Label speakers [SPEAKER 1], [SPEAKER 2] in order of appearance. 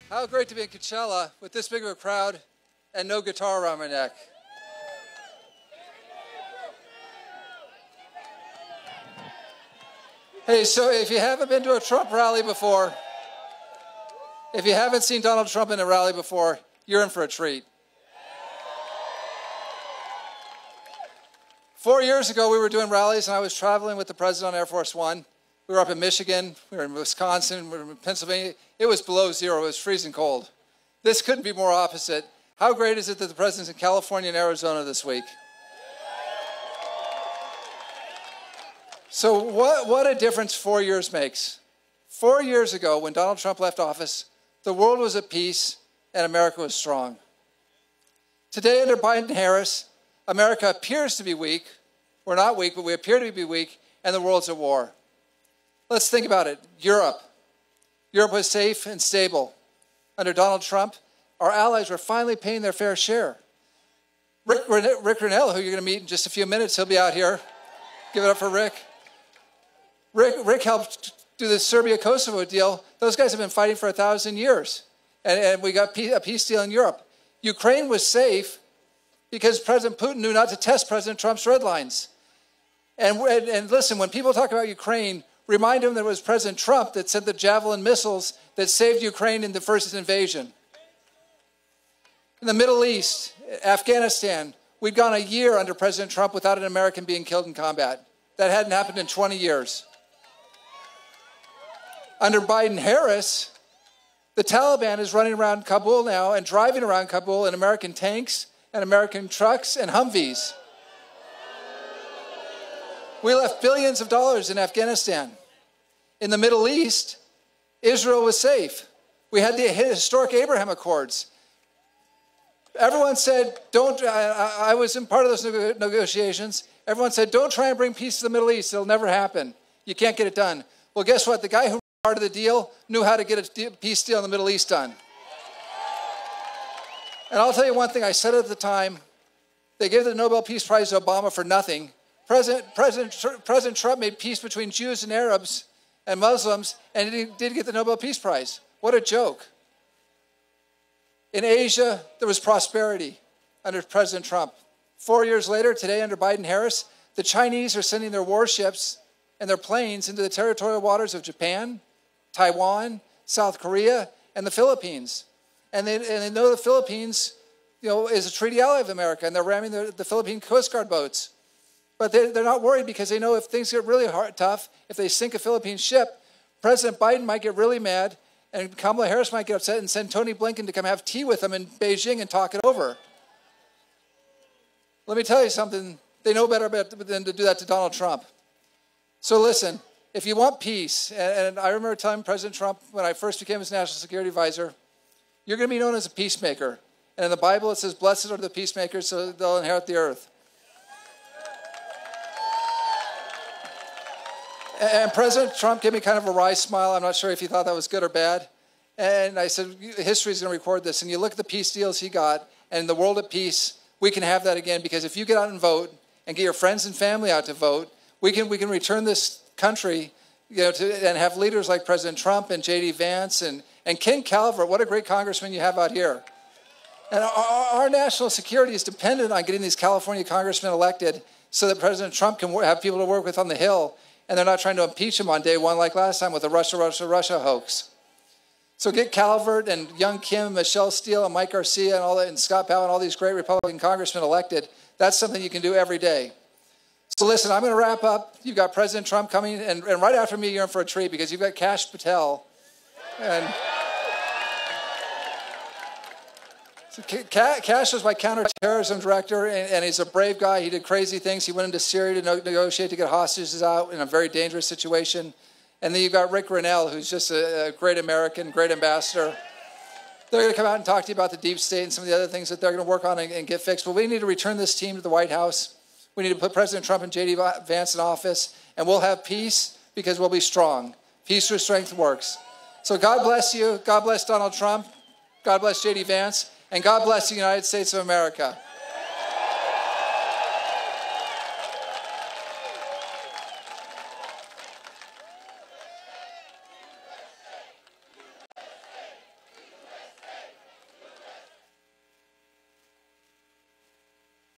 [SPEAKER 1] How great to be in Coachella with this big of a crowd and no guitar around my neck. Hey, so if you haven't been to a Trump rally before, if you haven't seen Donald Trump in a rally before, you're in for a treat. 4 years ago, we were doing rallies, and I was traveling with the president on Air Force One. We were up in Michigan, we were in Wisconsin, we were in Pennsylvania. It was below zero, it was freezing cold. This couldn't be more opposite. How great is it that the president's in California and Arizona this week? So what a difference 4 years makes. 4 years ago, when Donald Trump left office, the world was at peace and America was strong. Today, under Biden and Harris, America appears to be weak. We're not weak, but we appear to be weak, and the world's at war. Let's think about it. Europe. Europe was safe and stable. Under Donald Trump, our allies were finally paying their fair share. Rick Grenell, who you're going to meet in just a few minutes, he'll be out here. Give it up for Rick. Rick helped do the Serbia-Kosovo deal. Those guys have been fighting for 1,000 years. And we got a peace deal in Europe. Ukraine was safe because President Putin knew not to test President Trump's red lines. And listen, when people talk about Ukraine, remind them that it was President Trump that sent the Javelin missiles that saved Ukraine in the first invasion. In the Middle East, Afghanistan, we'd gone a year under President Trump without an American being killed in combat. That hadn't happened in 20 years. Under Biden-Harris, the Taliban is running around Kabul now and driving around Kabul in American tanks and American trucks and Humvees. We left billions of dollars in Afghanistan. In the Middle East, Israel was safe. We had the historic Abraham Accords. Everyone said, I was in part of those negotiations. Everyone said, don't try and bring peace to the Middle East. It'll never happen. You can't get it done. Well, guess what? The guy who started the deal knew how to get a peace deal in the Middle East done. And I'll tell you one thing. I said at the time, they gave the Nobel Peace Prize to Obama for nothing. President Trump made peace between Jews and Arabs and Muslims, and he did get the Nobel Peace Prize. What a joke. In Asia, there was prosperity under President Trump. 4 years later, today under Biden-Harris, the Chinese are sending their warships and their planes into the territorial waters of Japan, Taiwan, South Korea, and the Philippines. And they know the Philippines, is a treaty ally of America, and they're ramming the Philippine Coast Guard boats. But they're not worried because they know if things get really tough, if they sink a Philippine ship, President Biden might get really mad, and Kamala Harris might get upset and send Tony Blinken to come have tea with them in Beijing and talk it over. Let me tell you something. They know better than to do that to Donald Trump. So listen, if you want peace, and I remember telling President Trump when I first became his national security advisor, you're going to be known as a peacemaker. And in the Bible it says, blessed are the peacemakers, so they'll inherit the earth. And President Trump gave me kind of a wry smile. I'm not sure if he thought that was good or bad. And I said, history is going to record this. And you look at the peace deals he got, and in the world of peace, we can have that again. Because if you get out and vote, and get your friends and family out to vote, we can return this country, and have leaders like President Trump and J.D. Vance and Ken Calvert. What a great congressman you have out here. And our national security is dependent on getting these California congressmen elected so that President Trump can have people to work with on the Hill. And they're not trying to impeach him on day one like last time with the Russia hoax. So get Calvert and Young Kim, Michelle Steele, and Mike Garcia, and all that, and Scott Powell, and all these great Republican congressmen elected. That's something you can do every day. So listen, I'm going to wrap up. You've got President Trump coming, and right after me, you're in for a treat because you've got Kash Patel. And so Kash was my counterterrorism director, and he's a brave guy. He did crazy things. He went into Syria to negotiate to get hostages out in a very dangerous situation. And then you've got Rick Grenell, who's just a great American, great ambassador. They're going to come out and talk to you about the deep state and some of the other things that they're going to work on and get fixed. But we need to return this team to the White House. We need to put President Trump and J.D. Vance in office, and we'll have peace because we'll be strong. Peace through strength works. So God bless you. God bless Donald Trump. God bless J.D. Vance. And God bless the United States of America.